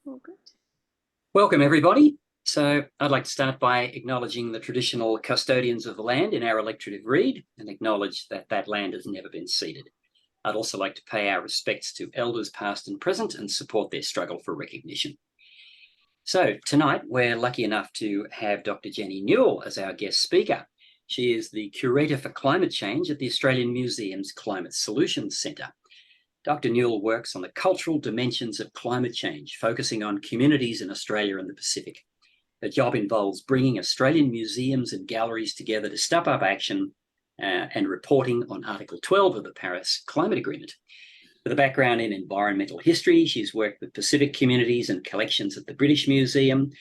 All good. Welcome, everybody. So I'd like to start by acknowledging the traditional custodians of the land in our electorate of Reid and acknowledge that that land has never been ceded. I'd also like to pay our respects to elders past and present and support their struggle for recognition. So tonight we're lucky enough to have Dr. Jenny Newell as our guest speaker. She is the Curator for Climate Change at the Australian Museum's Climate Solutions Centre. Dr. Newell works on the cultural dimensions of climate change, focusing on communities in Australia and the Pacific. Her job involves bringing Australian museums and galleries together to step up action and reporting on Article 12 of the Paris Climate Agreement. With a background in environmental history, she's worked with Pacific communities and collections at the British Museum,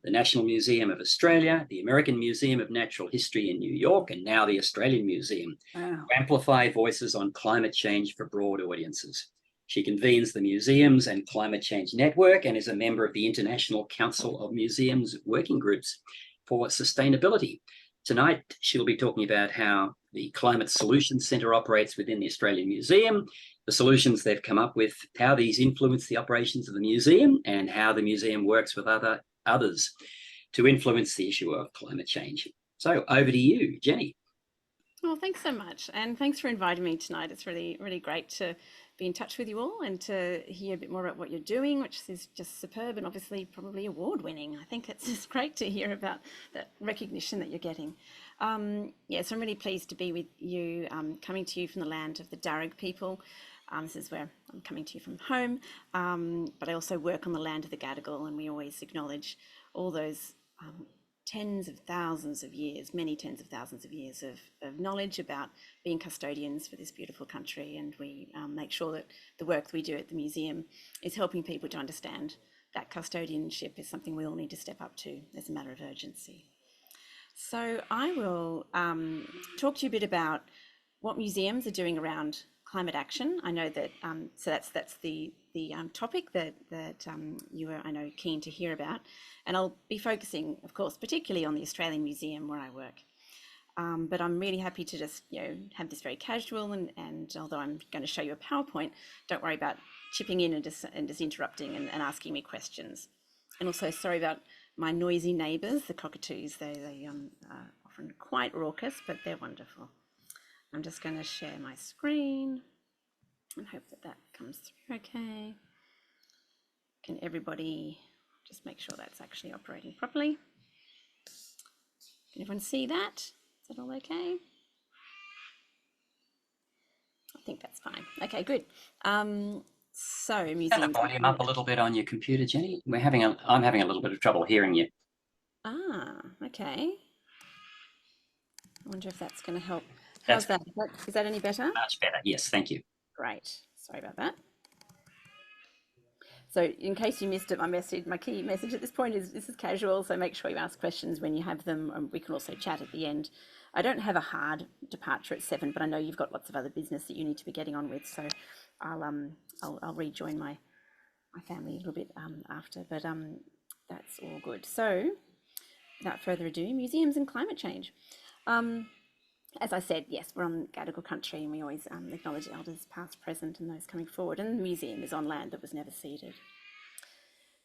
the National Museum of Australia, the American Museum of Natural History in New York, and now the Australian Museum, to amplify voices on climate change for broad audiences. She convenes the Museums and Climate Change Network and is a member of the International Council of Museums Working Groups for Sustainability. Tonight, she'll be talking about how the Climate Solutions Centre operates within the Australian Museum, the solutions they've come up with, how these influence the operations of the museum, and how the museum works with others to influence the issue of climate change. So over to you, Jenny. Well, thanks so much. And thanks for inviting me tonight. It's really, really great to be in touch with you all and to hear a bit more about what you're doing, which is just superb and obviously probably award-winning. I think it's just great to hear about that recognition that you're getting. So I'm really pleased to be with you, coming to you from the land of the Darug people. This is where I'm coming to you from home, but I also work on the land of the Gadigal, and we always acknowledge all those tens of thousands of years, many tens of thousands of years of knowledge about being custodians for this beautiful country. And we make sure that the work that we do at the museum is helping people to understand that custodianship is something we all need to step up to as a matter of urgency. So I will talk to you a bit about what museums are doing around climate action. I know that, so that's the topic that you are, I know, keen to hear about. And I'll be focusing, of course, particularly on the Australian Museum where I work. But I'm really happy to just, have this very casual and although I'm going to show you a PowerPoint, don't worry about chipping in and just interrupting and asking me questions. And also sorry about my noisy neighbours, the cockatoos. They are often quite raucous, but they're wonderful. I'm just going to share my screen and hope that comes through okay. Can everybody just make sure that's actually operating properly? Can everyone see that? Is that all okay? I think that's fine. Okay, good. So museums. Turn the volume up a little bit on your computer, Jenny. I'm having a little bit of trouble hearing you. Okay. I wonder if that's going to help. How's that? Is that any better? Much better. Yes, thank you. Great. Sorry about that. So in case you missed it, my key message at this point is this is casual, so make sure you ask questions when you have them. We can also chat at the end. I don't have a hard departure at 7, but I know you've got lots of other business that you need to be getting on with, so I'll rejoin my family a little bit after, but that's all good. So without further ado, museums and climate change. As I said, yes, we're on Gadigal country and we always acknowledge elders past, present and those coming forward, and the museum is on land that was never ceded.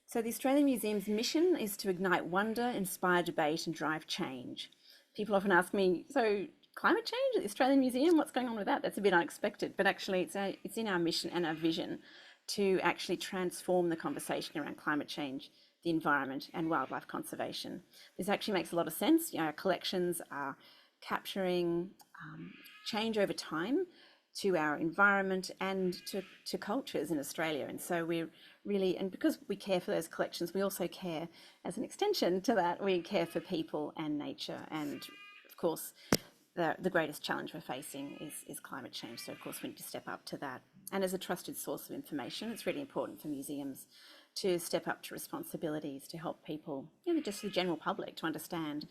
So the Australian Museum's mission is to ignite wonder, inspire debate and drive change. People often ask me, so climate change at the Australian Museum, what's going on with that? That's a bit unexpected, but actually it's in our mission and our vision to actually transform the conversation around climate change, the environment and wildlife conservation. This actually makes a lot of sense. Our collections are capturing change over time to our environment and to cultures in Australia. And so we're really, and because we care for those collections, we also care, as an extension to that, we care for people and nature. And of course, the greatest challenge we're facing is climate change. So of course we need to step up to that. And as a trusted source of information, it's really important for museums to step up to responsibilities to help people, just the general public, to understand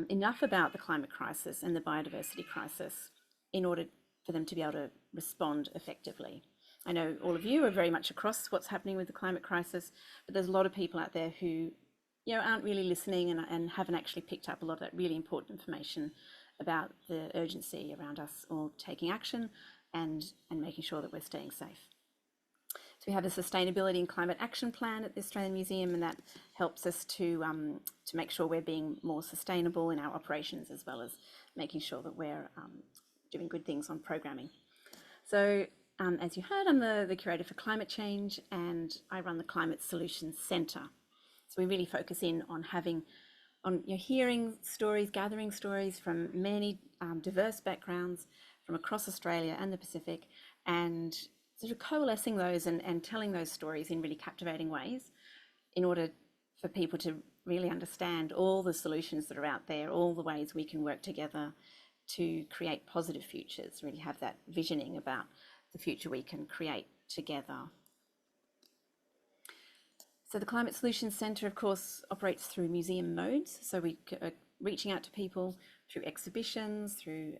enough about the climate crisis and the biodiversity crisis in order for them to be able to respond effectively. I know all of you are very much across what's happening with the climate crisis, but there's a lot of people out there who aren't really listening and haven't actually picked up a lot of that really important information about the urgency around us all taking action and making sure that we're staying safe. So we have a sustainability and climate action plan at the Australian Museum, and that helps us to make sure we're being more sustainable in our operations, as well as making sure that we're doing good things on programming. So as you heard, I'm the Curator for Climate Change, and I run the Climate Solutions Centre. So we really focus in on hearing stories, gathering stories from many diverse backgrounds from across Australia and the Pacific, and sort of coalescing those and telling those stories in really captivating ways in order for people to really understand all the solutions that are out there, all the ways we can work together to create positive futures, really have that visioning about the future we can create together. So the Climate Solutions Centre, of course, operates through museum modes. So we are reaching out to people through exhibitions, through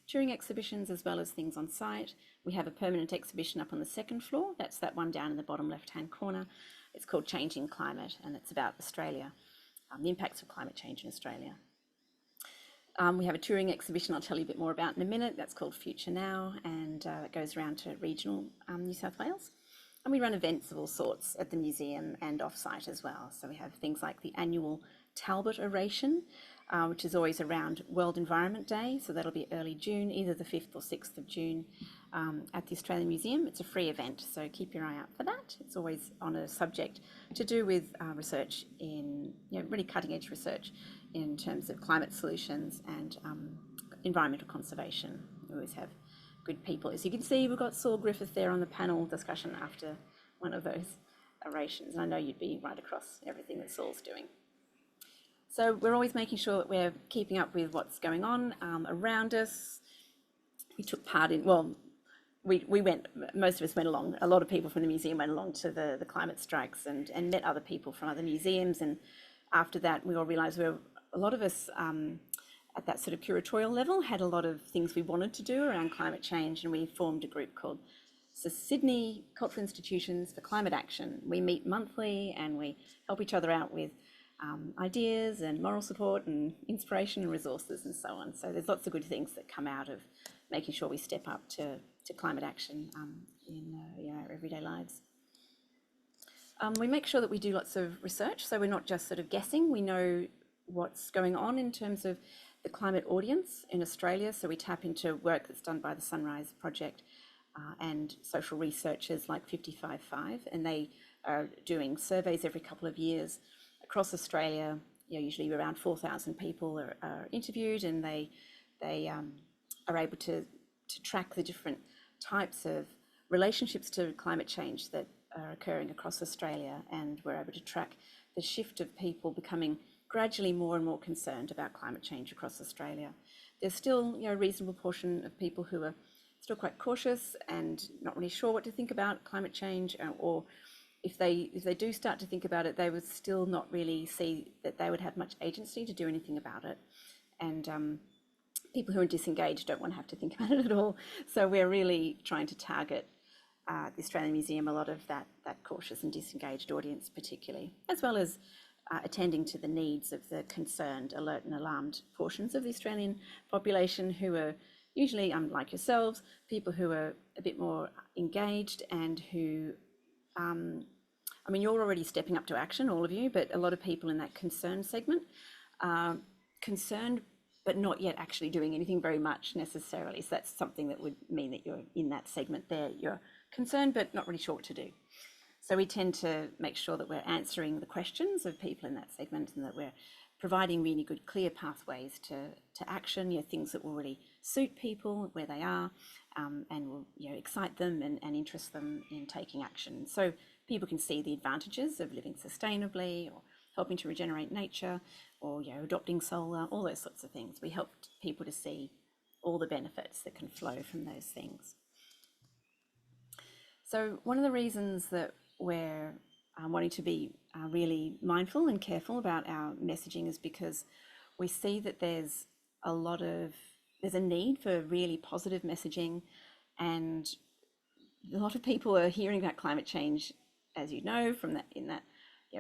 touring exhibitions, as well as things on site. We have a permanent exhibition up on the second floor. That's that one down in the bottom left-hand corner. It's called Changing Climate, and it's about Australia, the impacts of climate change in Australia. We have a touring exhibition I'll tell you a bit more about in a minute. That's called Future Now, and it goes around to regional New South Wales. And we run events of all sorts at the museum and off-site as well. So we have things like the annual Talbot Oration, which is always around World Environment Day. So that'll be early June, either the 5th or 6th of June at the Australian Museum. It's a free event, so keep your eye out for that. It's always on a subject to do with research in, really cutting edge research in terms of climate solutions and environmental conservation. We always have good people. As you can see, we've got Saul Griffith there on the panel discussion after one of those orations. And I know you'd be right across everything that Saul's doing. So we're always making sure that we're keeping up with what's going on around us. We took part in, we went, most of us went along, a lot of people from the museum went along to the climate strikes and met other people from other museums. And after that, we all realised a lot of us at that sort of curatorial level had a lot of things we wanted to do around climate change, and we formed a group called Sydney Cultural Institutions for Climate Action. We meet monthly and we help each other out with ideas and moral support and inspiration and resources and so on. So there's lots of good things that come out of making sure we step up to climate action in our everyday lives. We make sure that we do lots of research, so we're not just sort of guessing. We know what's going on in terms of the climate audience in Australia, so we tap into work that's done by the Sunrise Project and social researchers like 55.5, and they are doing surveys every couple of years across Australia. Usually around 4,000 people are interviewed, and they are able to track the different types of relationships to climate change that are occurring across Australia, and we're able to track the shift of people becoming gradually more and more concerned about climate change across Australia. There's still a reasonable portion of people who are still quite cautious and not really sure what to think about climate change, or if they do start to think about it, they would still not really see that they would have much agency to do anything about it. And people who are disengaged don't want to have to think about it at all. So we're really trying to target the Australian Museum a lot of that cautious and disengaged audience particularly, as well as attending to the needs of the concerned, alert and alarmed portions of the Australian population, who are usually, like yourselves, people who are a bit more engaged and who, you're already stepping up to action, all of you, but a lot of people in that concerned segment are concerned but not yet actually doing anything very much necessarily. So that's something that would mean that you're in that segment there. You're concerned but not really sure what to do. So we tend to make sure that we're answering the questions of people in that segment, and that we're providing really good, clear pathways to action, things that will really suit people where they are, and will excite them and interest them in taking action. So people can see the advantages of living sustainably, or helping to regenerate nature, or adopting solar, all those sorts of things. We help people to see all the benefits that can flow from those things. So one of the reasons that we're wanting to be really mindful and careful about our messaging is because we see that there's a need for really positive messaging, and a lot of people are hearing about climate change, as you know, from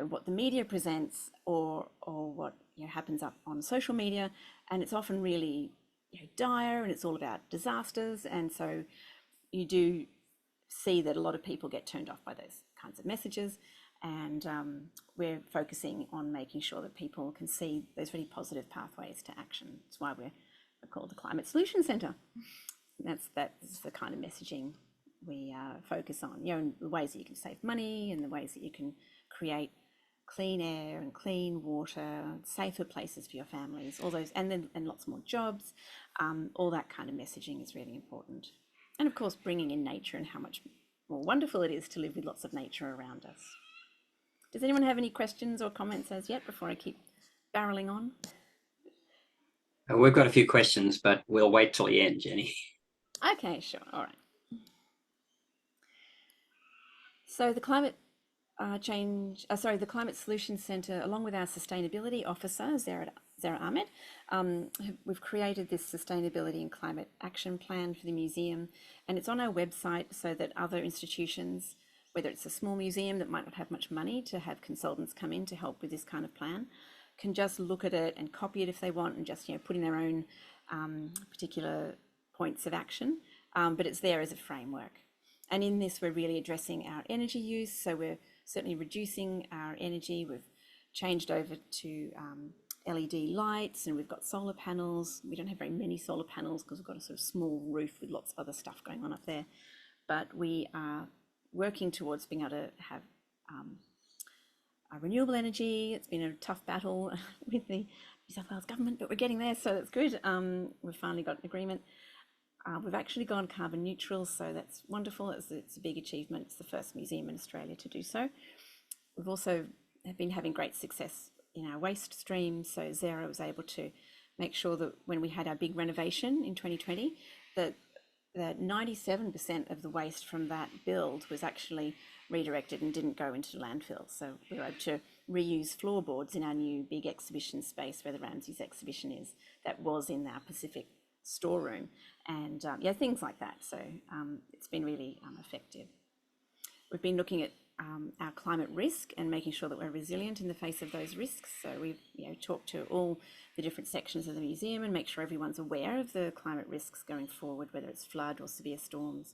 what the media presents or what happens up on social media, and it's often really dire, and it's all about disasters. And so you do see that a lot of people get turned off by those kinds of messages, and we're focusing on making sure that people can see those really positive pathways to action. That's why we're called the Climate Solution Centre. That's the kind of messaging we focus on, you know, the ways that you can save money and the ways that you can create clean air and clean water, safer places for your families, all those, and lots more jobs. All that kind of messaging is really important. And of course, bringing in nature and how much more wonderful it is to live with lots of nature around us. Does anyone have any questions or comments as yet before I keep barreling on? We've got a few questions, but we'll wait till the end, Jenny. Okay, sure. All right. So the Climate Solutions Centre, along with our Sustainability Officer, Zara Ahmed, we've created this Sustainability and Climate Action Plan for the museum, and it's on our website so that other institutions, whether it's a small museum that might not have much money to have consultants come in to help with this kind of plan, can just look at it and copy it if they want, and just, you know, put in their own particular points of action, but it's there as a framework. And in this, we're really addressing our energy use. So we're certainly reducing our energy. We've changed over to LED lights, and we've got solar panels. We don't have very many solar panels because we've got a sort of small roof with lots of other stuff going on up there. But we are working towards being able to have renewable energy. It's been a tough battle with the New South Wales government, but we're getting there, so that's good. We've finally got an agreement. We've actually gone carbon neutral, so that's wonderful. It's a big achievement. It's the first museum in Australia to do so. We've also been having great success in our waste stream. So Zara was able to make sure that when we had our big renovation in 2020, that 97% of the waste from that build was actually redirected and didn't go into landfill. So we were able to reuse floorboards in our new big exhibition space where the Ramsay's exhibition is, that was in our Pacific storeroom, and yeah, things like that. So it's been really effective. We've been looking at our climate risk and making sure that we're resilient in the face of those risks. So we've, you know, talked to all the different sections of the museum and make sure everyone's aware of the climate risks going forward, whether it's flood or severe storms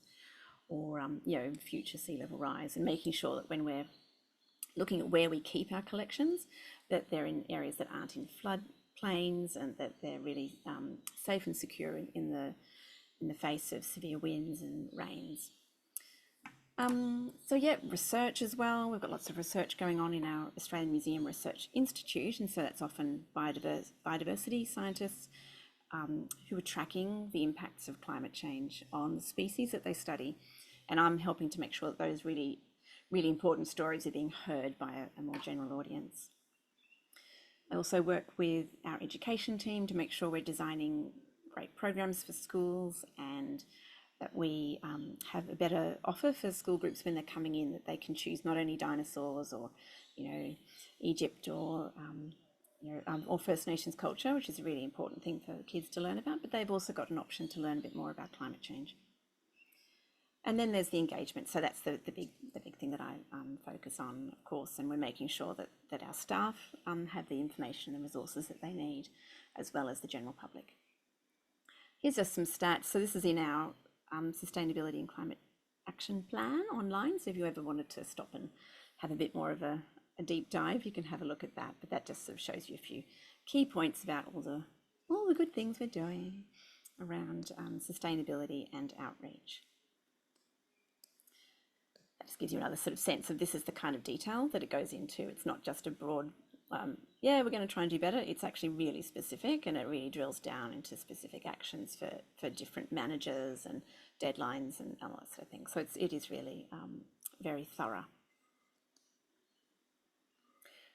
or you know, future sea level rise, and making sure that when we're looking at where we keep our collections, that they're in areas that aren't in flood plains and that they're really safe and secure in the face of severe winds and rains. So yeah, research as well. We've got lots of research going on in our Australian Museum Research Institute, and so that's often biodiversity scientists who are tracking the impacts of climate change on the species that they study, and I'm helping to make sure that those really, really important stories are being heard by a more general audience. I also work with our education team to make sure we're designing great programs for schools, and that we have a better offer for school groups when they're coming in, that they can choose not only dinosaurs or, you know, Egypt or, or First Nations culture, which is a really important thing for kids to learn about, but they've also got an option to learn a bit more about climate change. And then there's the engagement. So that's the big thing that I focus on, of course, and we're making sure that our staff have the information and resources that they need, as well as the general public. Here's just some stats. So this is in our Sustainability and Climate Action Plan online. So if you ever wanted to stop and have a bit more of a deep dive, you can have a look at that. But that just sort of shows you a few key points about all the good things we're doing around sustainability and outreach. That just gives you another sort of sense of this is the kind of detail that it goes into. It's not just a broad, yeah, we're going to try and do better. It's actually really specific, and it really drills down into specific actions for different managers and deadlines and all that sort of thing. So it is really very thorough.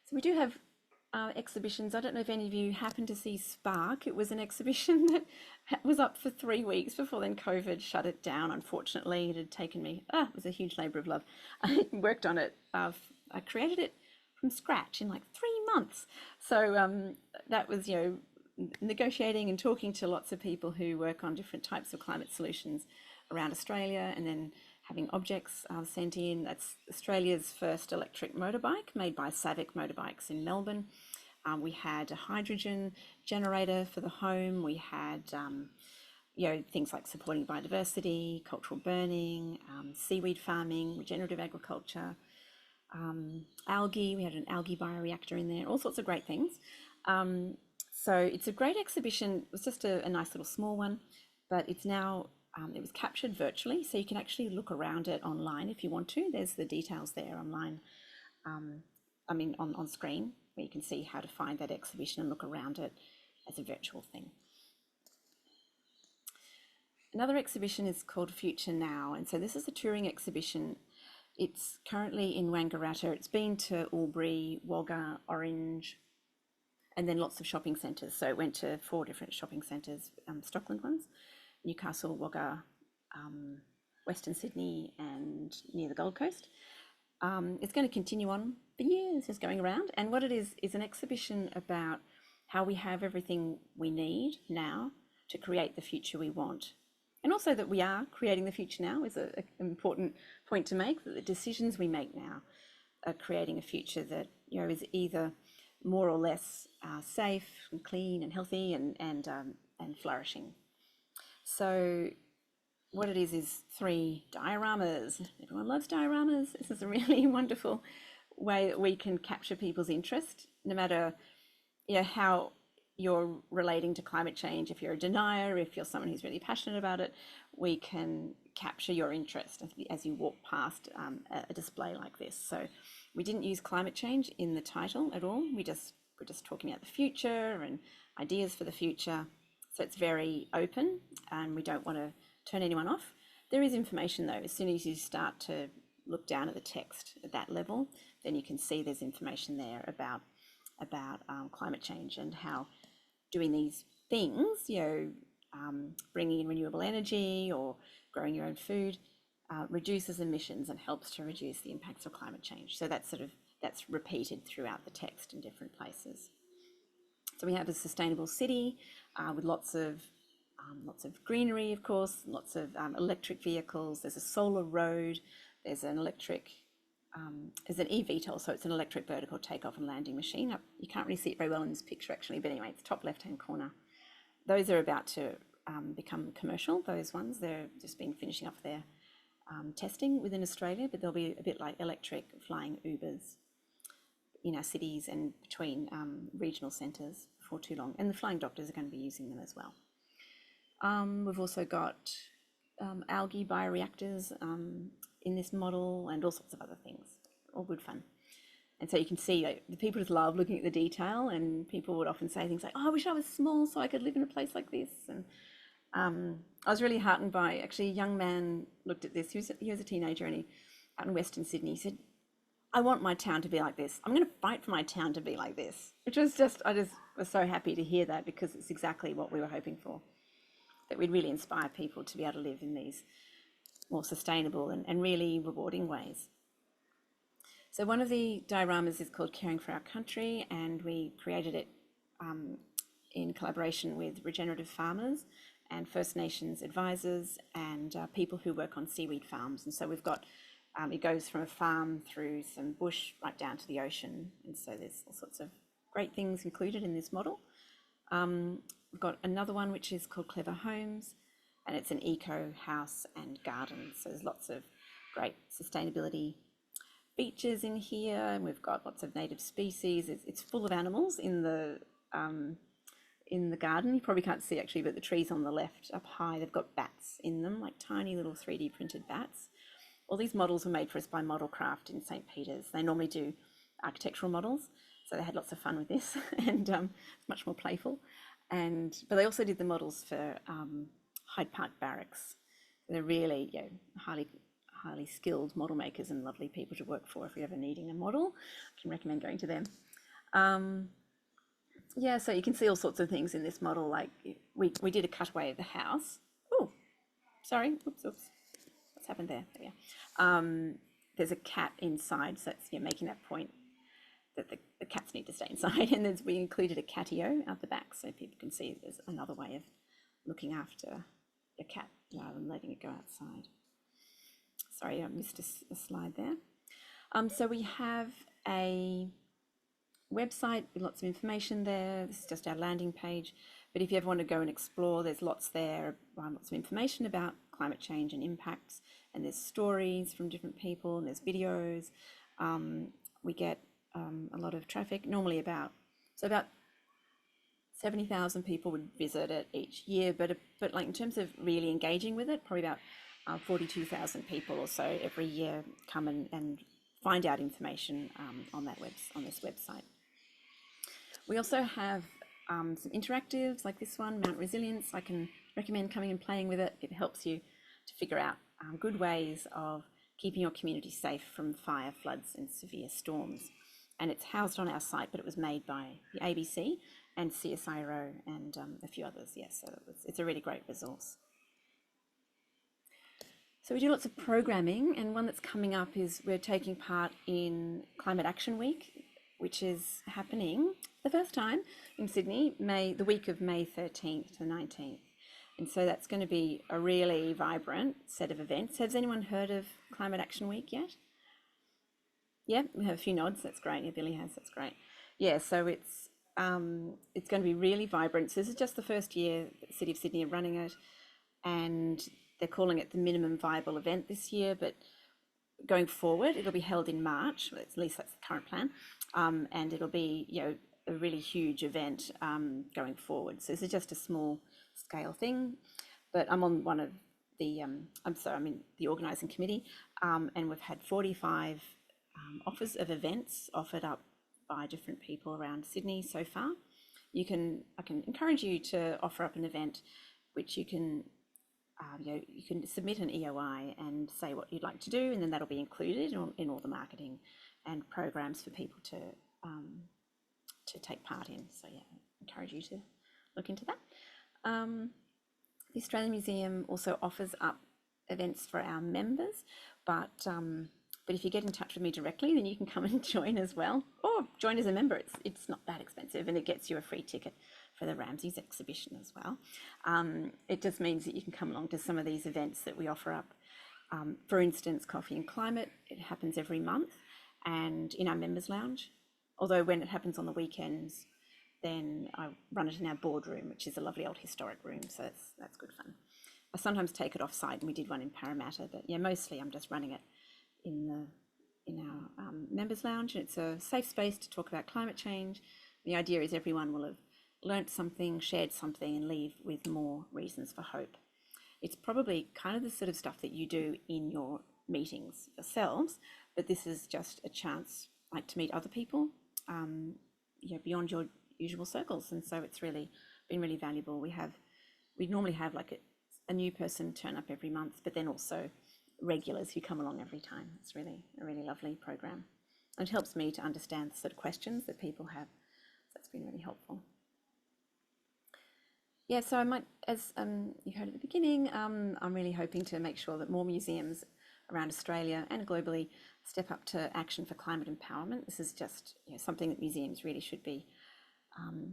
So we do have exhibitions. I don't know if any of you happened to see Spark. It was an exhibition that was up for 3 weeks before then COVID shut it down. Unfortunately, it had taken me, it was a huge labour of love. I worked on it. I created it from scratch in like 3 months. So that was, you know, negotiating and talking to lots of people who work on different types of climate solutions around Australia, and then having objects sent in. That's Australia's first electric motorbike made by Savic Motorbikes in Melbourne. We had a hydrogen generator for the home. We had things like supporting biodiversity, cultural burning, seaweed farming, regenerative agriculture, algae. We had an algae bioreactor in there, all sorts of great things. So it's a great exhibition. It was just a nice little small one, but it's now, it was captured virtually, so you can actually look around it online if you want to. There's the details there online, on screen, where you can see how to find that exhibition and look around it as a virtual thing. Another exhibition is called Future Now, and so this is a touring exhibition. It's currently in Wangaratta. It's been to Albury, Wagga, Orange, and then lots of shopping centres. So it went to 4 different shopping centres, Stockland ones, Newcastle, Wagga, Western Sydney, and near the Gold Coast. It's going to continue on for years, just going around. And what it is an exhibition about how we have everything we need now to create the future we want. And also that we are creating the future now is an important point to make, that the decisions we make now are creating a future that, is either more or less safe and clean and healthy and flourishing. So what it is 3 dioramas. Everyone loves dioramas. This is a really wonderful way that we can capture people's interest, no matter how you're relating to climate change. If you're a denier, if you're someone who's really passionate about it, we can capture your interest as you walk past a display like this. So we didn't use climate change in the title at all. We're just talking about the future and ideas for the future. So it's very open, and we don't want to turn anyone off. There is information though. As soon as you start to look down at the text at that level, then you can see there's information there about climate change and how doing these things, bringing in renewable energy or growing your own food, reduces emissions and helps to reduce the impacts of climate change. So that's repeated throughout the text in different places. So we have a sustainable city with lots of greenery, of course, lots of electric vehicles. There's a solar road. There's an electric, there's an eVTOL, so it's an electric vertical takeoff and landing machine. You can't really see it very well in this picture actually, but anyway, it's top left-hand corner. Those are about to become commercial, those ones. They're just been finishing up their testing within Australia, but they'll be a bit like electric flying Ubers in our cities and between regional centres before too long. And the flying doctors are going to be using them as well. We've also got algae bioreactors in this model and all sorts of other things, all good fun. And so you can see the people just love looking at the detail, and people would often say things like, oh, I wish I was small so I could live in a place like this. And I was really heartened by, actually, a young man looked at this. He was a teenager, and out in Western Sydney, he said, I want my town to be like this. I'm going to fight for my town to be like this, which was I just was so happy to hear that, because it's exactly what we were hoping for, that we'd really inspire people to be able to live in these more sustainable and really rewarding ways. So one of the dioramas is called Caring for Our Country, and we created it in collaboration with regenerative farmers and First Nations advisors and people who work on seaweed farms. And so we've got, it goes from a farm through some bush right down to the ocean. And so there's all sorts of great things included in this model. We've got another one which is called Clever Homes, and it's an eco house and garden. So there's lots of great sustainability features in here, and we've got lots of native species. It's full of animals in the garden. You probably can't see actually, but the trees on the left up high, they've got bats in them, like tiny little 3D printed bats. All these models were made for us by Modelcraft in St. Peter's. They normally do architectural models, so they had lots of fun with this, and it's much more playful. But they also did the models for Hyde Park Barracks. They're really highly skilled model makers and lovely people to work for. If you're ever needing a model, I can recommend going to them. Yeah, so you can see all sorts of things in this model. Like we did a cutaway of the house. Oh, sorry, oops. What's happened there? There we are. There's a cat inside, so it's making that point that the cats need to stay inside. And we included a catio out the back, so people can see there's another way of looking after a cat rather than letting it go outside. Sorry, I missed a slide there. So we have a website with lots of information there. This is just our landing page, But if you ever want to go and explore, there's lots there, lots of information about climate change and impacts, and there's stories from different people, and there's videos. We get a lot of traffic, normally about 70,000 people would visit it each year, but like in terms of really engaging with it, probably about 42,000 people or so every year come and find out information on this website. We also have some interactives like this one, Mount Resilience. I can recommend coming and playing with it. It helps you to figure out good ways of keeping your community safe from fire, floods and severe storms. And it's housed on our site, but it was made by the ABC and CSIRO and a few others. Yes, so it's a really great resource. So we do lots of programming, and one that's coming up is we're taking part in Climate Action Week, which is happening the first time in Sydney, the week of May 13th to 19th. And so that's going to be a really vibrant set of events. Has anyone heard of Climate Action Week yet? Yeah, we have a few nods. That's great. Yeah, Billy has. That's great. Yeah, so it's going to be really vibrant. So this is just the first year the City of Sydney are running it, and they're calling it the minimum viable event this year. But going forward, it'll be held in March. At least that's the current plan, and it'll be a really huge event going forward. So this is just a small scale thing, but I'm on one of the I'm in the organising committee, and we've had 45 offers of events offered up by different people around Sydney so far. I can encourage you to offer up an event which you can you can submit an EOI and say what you'd like to do, and then that'll be included in all the marketing and programs for people to take part in. So yeah, I encourage you to look into that. The Australian Museum also offers up events for our members, but if you get in touch with me directly, then you can come and join as well, or join as a member. It's not that expensive, and it gets you a free ticket for the Ramsay's exhibition as well. It just means that you can come along to some of these events that we offer up. For instance, Coffee and Climate, it happens every month, and in our members lounge. Although when it happens on the weekends, then I run it in our boardroom, which is a lovely old historic room, so that's good fun. I sometimes take it off site, and we did one in Parramatta, but yeah, mostly I'm just running it in our members lounge, and it's a safe space to talk about climate change. The idea is everyone will have learnt something, shared something, and leave with more reasons for hope. It's probably kind of the sort of stuff that you do in your meetings yourselves, but this is just a chance to meet other people beyond your usual circles, and so it's really been really valuable. We normally have a new person turn up every month, but then also regulars who come along every time. It's really a really lovely program, and it helps me to understand the sort of questions that people have, so it's been really helpful. Yeah, so I might, as you heard at the beginning, I'm really hoping to make sure that more museums around Australia and globally step up to action for climate empowerment. This is just something that museums really should be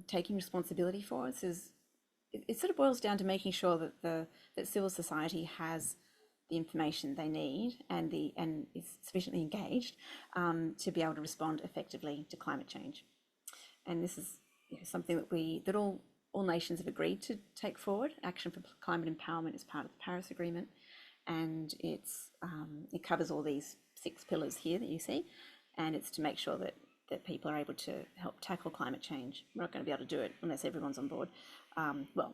taking responsibility for. It sort of boils down to making sure that civil society has the information they need and is sufficiently engaged to be able to respond effectively to climate change. And this is something that all nations have agreed to take forward. Action for climate empowerment is part of the Paris Agreement, and it covers all these 6 pillars here that you see, and it's to make sure that people are able to help tackle climate change. We're not going to be able to do it unless everyone's on board.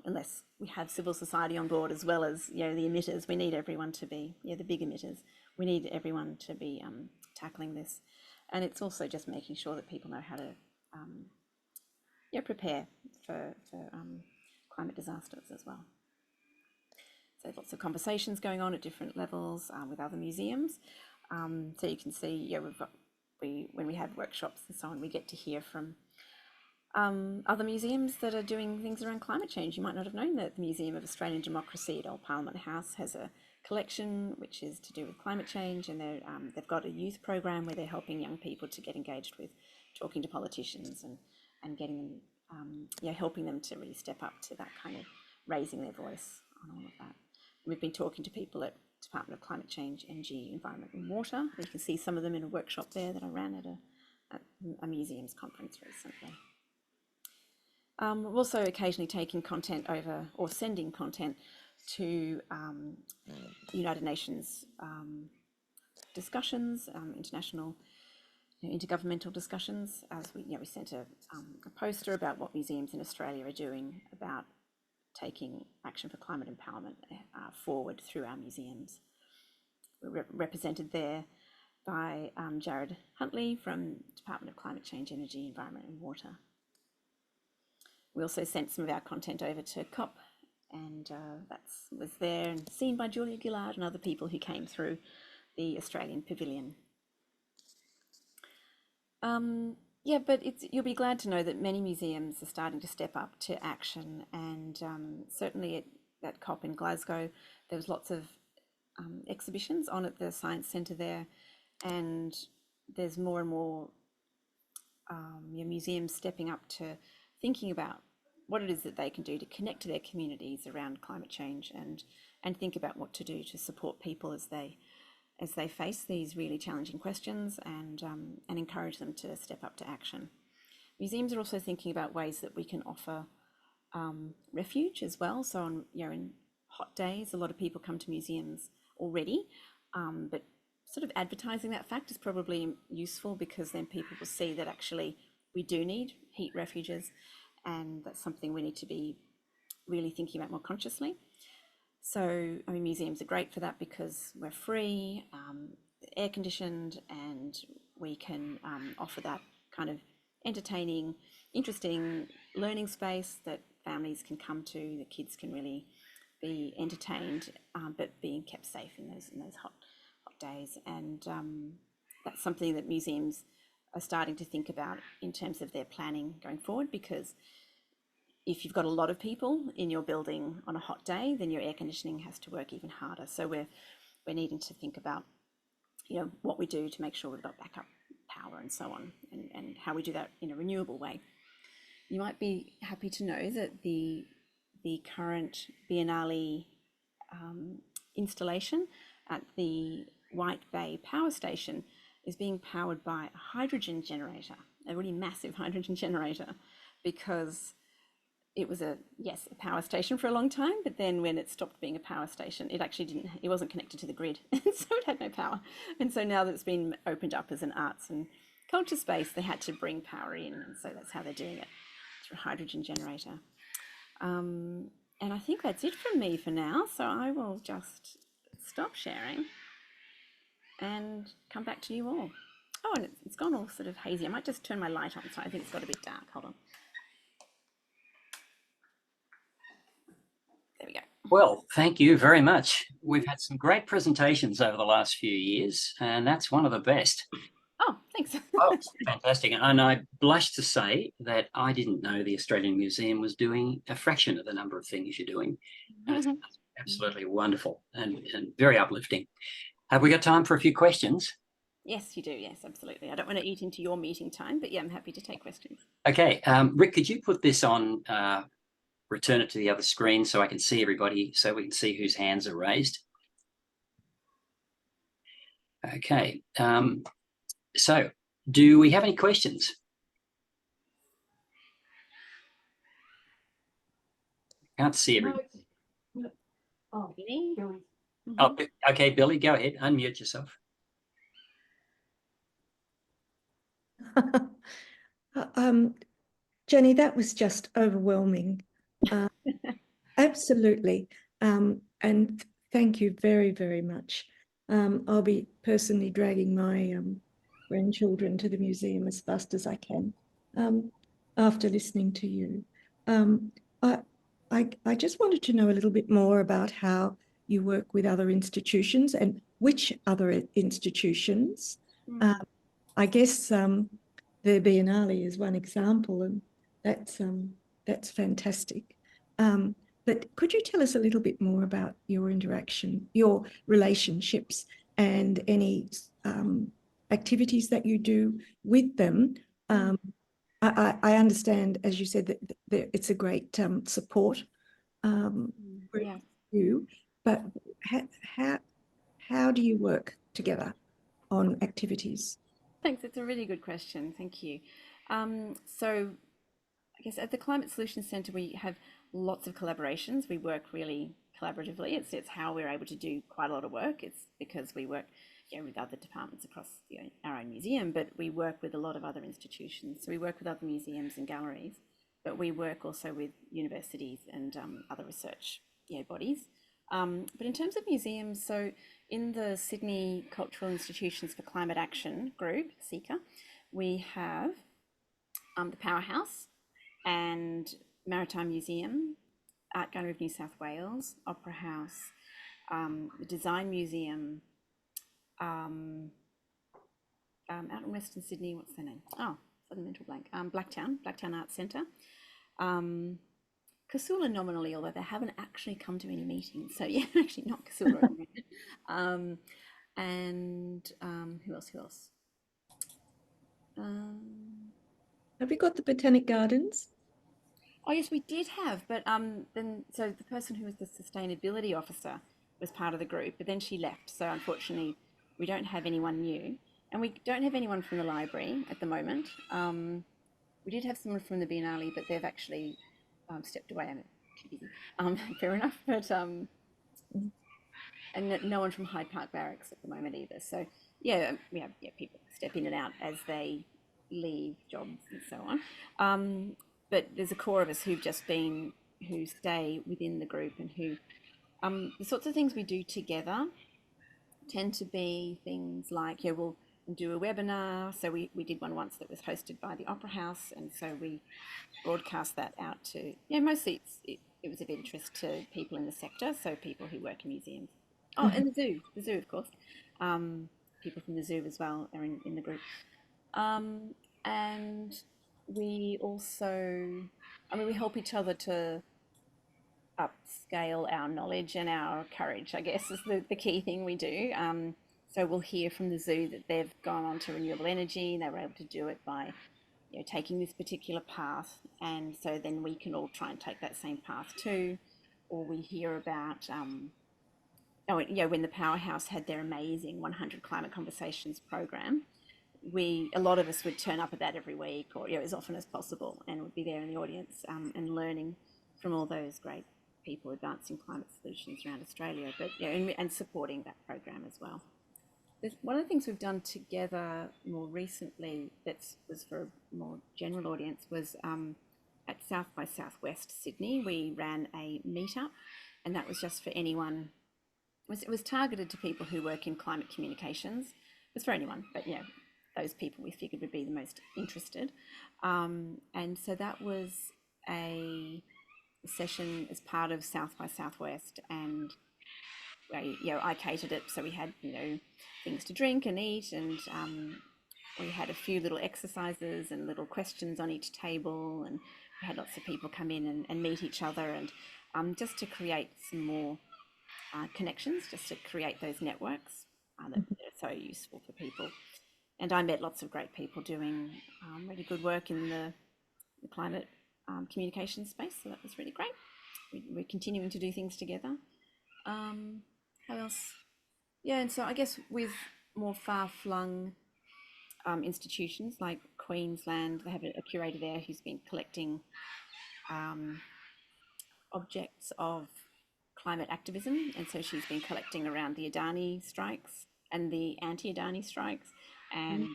Unless we have civil society on board as well as the emitters. We need everyone to be the big emitters. We need everyone to be tackling this, and it's also just making sure that people know how to prepare for climate disasters as well. So lots of conversations going on at different levels with other museums. So you can see, when we have workshops and so on, we get to hear from other museums that are doing things around climate change. You might not have known that the Museum of Australian Democracy at Old Parliament House has a collection which is to do with climate change, and they've got a youth program where they're helping young people to get engaged with talking to politicians and getting them, helping them to really step up to that kind of raising their voice on all of that. We've been talking to people at Department of Climate Change, Energy, Environment and Water. You can see some of them in a workshop there that I ran at a museums conference recently. We're also occasionally taking content over or sending content to United Nations discussions, international, intergovernmental discussions. As we sent a poster about what museums in Australia are doing about taking action for climate empowerment forward through our museums. We're represented there by Jared Huntley from Department of Climate Change, Energy, Environment and Water. We also sent some of our content over to COP, and that was there and seen by Julia Gillard and other people who came through the Australian Pavilion. Yeah, but you'll be glad to know that many museums are starting to step up to action, and certainly at COP in Glasgow, there was lots of exhibitions on at the Science Centre there, and there's more and more museums stepping up to thinking about what it is that they can do to connect to their communities around climate change, and think about what to do to support people as they face these really challenging questions, and encourage them to step up to action. Museums are also thinking about ways that we can offer refuge as well. So on, in hot days, a lot of people come to museums already, but sort of advertising that fact is probably useful, because then people will see that actually we do need heat refuges, and that's something we need to be really thinking about more consciously. So, museums are great for that because we're free, air conditioned, and we can offer that kind of entertaining, interesting learning space that families can come to, the kids can really be entertained, but being kept safe in those hot days. And that's something that museums are starting to think about in terms of their planning going forward, because if you've got a lot of people in your building on a hot day, then your air conditioning has to work even harder. So we're needing to think about, what we do to make sure we've got backup power and so on, and how we do that in a renewable way. You might be happy to know that the current Biennale installation at the White Bay Power Station is being powered by a hydrogen generator, a really massive hydrogen generator, because it was a power station for a long time, but then when it stopped being a power station, it wasn't connected to the grid, and so it had no power. And so now that it's been opened up as an arts and culture space, they had to bring power in, and so that's how they're doing it, through a hydrogen generator. And I think that's it from me for now, so I will just stop sharing and come back to you all. Oh, and it's gone all sort of hazy. I might just turn my light on, so I think it's got a bit dark. Hold on. There we go. Well, thank you very much. We've had some great presentations over the last few years, and that's one of the best. Oh, thanks. Oh, it's fantastic. And I blush to say that I didn't know the Australian Museum was doing a fraction of the number of things you're doing. And it's absolutely wonderful and very uplifting. Have we got time for a few questions? Yes, you do. Yes, absolutely. I don't want to eat into your meeting time, but yeah, I'm happy to take questions. Okay. Rick, could you put this on, return it to the other screen so I can see everybody, so we can see whose hands are raised? Okay. So do we have any questions? Can't see everybody. Oh, Billy? Oh, okay, Billy, go ahead. Unmute yourself. Jenny, that was just overwhelming. Absolutely. And thank you very, very much. I'll be personally dragging my grandchildren to the museum as fast as I can after listening to you. I just wanted to know a little bit more about how you work with other institutions and which other institutions. I guess the Biennale is one example, and that's fantastic. But could you tell us a little bit more about your interaction, your relationships, and any activities that you do with them? I understand, as you said, that it's a great support for you, but how do you work together on activities? Thanks. It's a really good question. Thank you. So I guess at the Climate Solutions Centre, we have lots of collaborations. We work really collaboratively. It's how we're able to do quite a lot of work. It's because we work with other departments across our own museum, but we work with a lot of other institutions. So we work with other museums and galleries, but we work also with universities and other research bodies. But in terms of museums, so in the Sydney Cultural Institutions for Climate Action group, SECA, we have the Powerhouse and Maritime Museum, Art Gallery of New South Wales, Opera House, the Design Museum, out in Western Sydney, what's their name? Oh, sudden mental blank. Blacktown Arts Centre. Casula nominally, although they haven't actually come to any meetings. So yeah, actually not Casula. And who else? Have you got the Botanic Gardens? Oh yes, we did have, but then so the person who was the sustainability officer was part of the group, but then she left. So unfortunately, we don't have anyone new, and we don't have anyone from the library at the moment. We did have someone from the Biennale, but they've actually stepped away. I'm too busy. Fair enough, but and no one from Hyde Park Barracks at the moment either. So yeah, we have people step in and out as they leave jobs and so on. But there's a core of us who stay within the group, and who the sorts of things we do together tend to be things like we'll do a webinar. So we did one once that was hosted by the Opera House, and so we broadcast that out to mostly it was of interest to people in the sector, so people who work in museums. Oh, and the zoo of course. People from the zoo as well are in the group. And we also, we help each other to upscale our knowledge and our courage, I guess, is the key thing we do. So we'll hear from the zoo that they've gone on to renewable energy, and they were able to do it by taking this particular path, and so then we can all try and take that same path too. Or we hear about when the Powerhouse had their amazing 100 Climate Conversations program, a lot of us would turn up at that every week, or as often as possible, and would be there in the audience and learning from all those great people advancing climate solutions around Australia, but and supporting that program as well. One of the things we've done together more recently that was for a more general audience was at South by Southwest Sydney. We ran a meetup, and that was just for anyone. It was targeted to people who work in climate communications. It was for anyone, but those people we figured would be the most interested. And so that was a session as part of South by Southwest, and I catered it, so we had things to drink and eat, and we had a few little exercises and little questions on each table, and we had lots of people come in and meet each other, and just to create some more connections, just to create those networks that are so useful for people. And I met lots of great people doing really good work in the climate communication space, so that was really great. We're continuing to do things together. How else? Yeah, and so I guess with more far-flung institutions like Queensland, they have a curator there who's been collecting objects of climate activism, and so she's been collecting around the Adani strikes and the anti-Adani strikes, and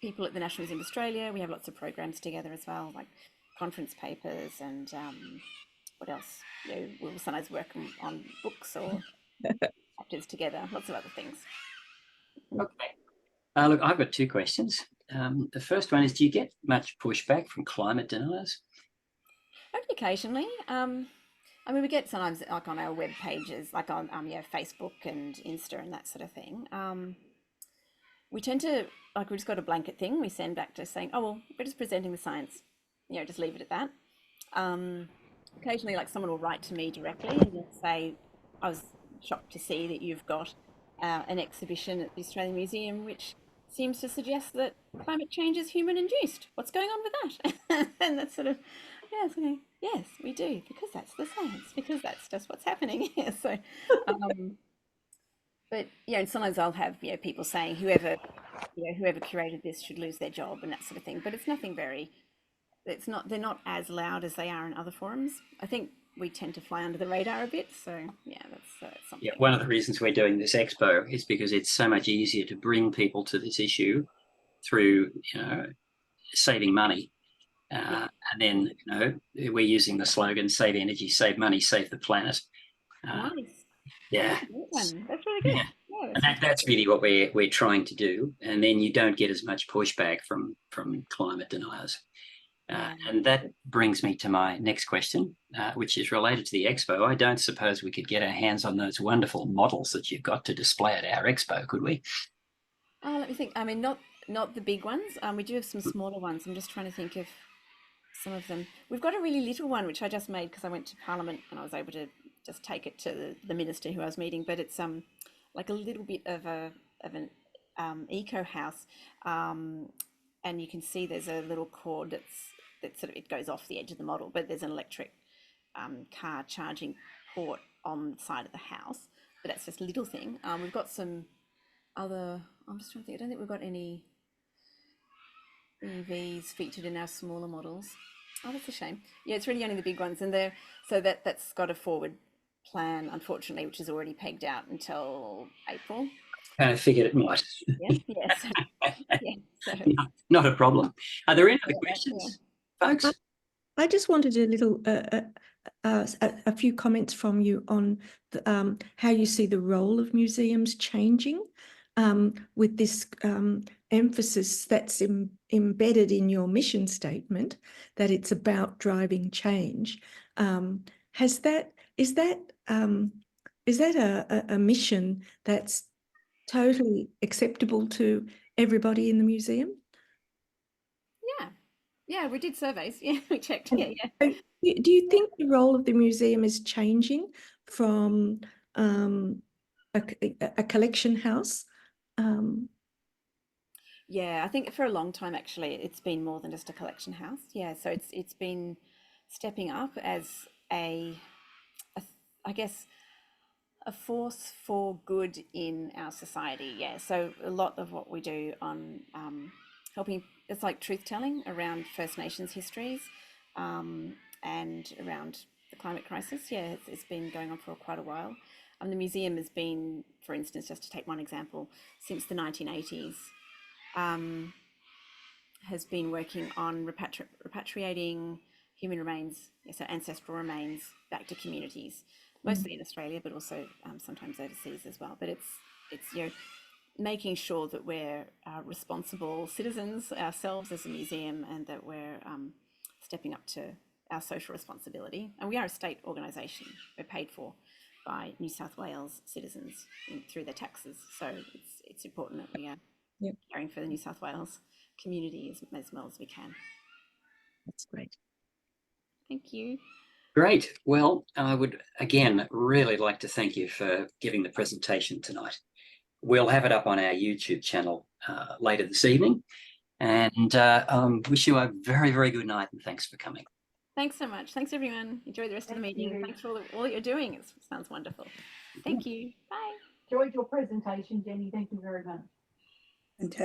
people at the National Museum of Australia. We have lots of programs together as well, like conference papers, and what else? We'll sometimes work on books or chapters together, lots of other things. Okay. Look, I've got two questions. The first one is, do you get much pushback from climate deniers? Only occasionally. We get sometimes like on our web pages, like on Facebook and Insta and that sort of thing. We tend to, we just got a blanket thing we send back to saying, oh, well, we're just presenting the science, just leave it at that. Occasionally, someone will write to me directly and they'll say, I was shocked to see that you've got an exhibition at the Australian Museum which seems to suggest that climate change is human-induced. What's going on with that? And that's sort of, yes, we do, because that's the science, because that's just what's happening here. So, But and sometimes I'll have people saying whoever whoever curated this should lose their job and that sort of thing. But it's nothing very. It's not. They're not as loud as they are in other forums. I think we tend to fly under the radar a bit. So yeah, that's something. Yeah, one of the reasons we're doing this expo is because it's so much easier to bring people to this issue through saving money. And then we're using the slogan "Save energy, save money, save the planet." Nice. Yeah, That's really good. yeah. Yeah, And that's really what we're trying to do. And then you don't get as much pushback from climate deniers. And that brings me to my next question, which is related to the expo. I don't suppose we could get our hands on those wonderful models that you've got to display at our expo, could we? Oh, let me think. I mean, not the big ones. We do have some smaller ones. I'm just trying to think of some of them. We've got a really little one which I just made because I went to Parliament and I was able to just take it to the minister who I was meeting. But it's like a little bit of an eco house, and you can see there's a little cord that sort of it goes off the edge of the model, but there's an electric car charging port on the side of the house. But that's just a little thing. We've got some other. I'm just trying to think. I don't think we've got any EVs featured in our smaller models. Oh, that's a shame. Yeah, it's really only the big ones, and that's got a forward plan, unfortunately, which is already pegged out until April. I figured it might. So. Not a problem. Are there any other questions, folks? I just wanted a few comments from you on how you see the role of museums changing with this emphasis that's embedded in your mission statement, that it's about driving change. Is that a mission that's totally acceptable to everybody in the museum? Yeah, we did surveys. Yeah, we checked. Yeah. Do you think the role of the museum is changing from a collection house? Yeah, I think for a long time, actually, it's been more than just a collection house. Yeah, so it's been stepping up as I guess, a force for good in our society. Yeah, so a lot of what we do on helping, it's like truth telling around First Nations histories and around the climate crisis. Yeah, it's been going on for quite a while. The museum has been, for instance, just to take one example, since the 1980s, has been working on repatriating human remains, so ancestral remains, back to communities, mostly in Australia, but also sometimes overseas as well. But it's making sure that we're responsible citizens ourselves as a museum, and that we're stepping up to our social responsibility. And we are a state organisation. We're paid for by New South Wales citizens through their taxes. So it's important that we are caring for the New South Wales community as well as we can. That's great. Thank you. Great. Well, I would again really like to thank you for giving the presentation tonight. We'll have it up on our YouTube channel later this evening, and wish you a very, very good night, and thanks for coming. Thanks so much. Thanks, everyone. Enjoy the rest of the meeting. Thanks for all that you're doing. It sounds wonderful. Thank you. Bye. Enjoyed your presentation, Jenny. Thank you very much. Fantastic.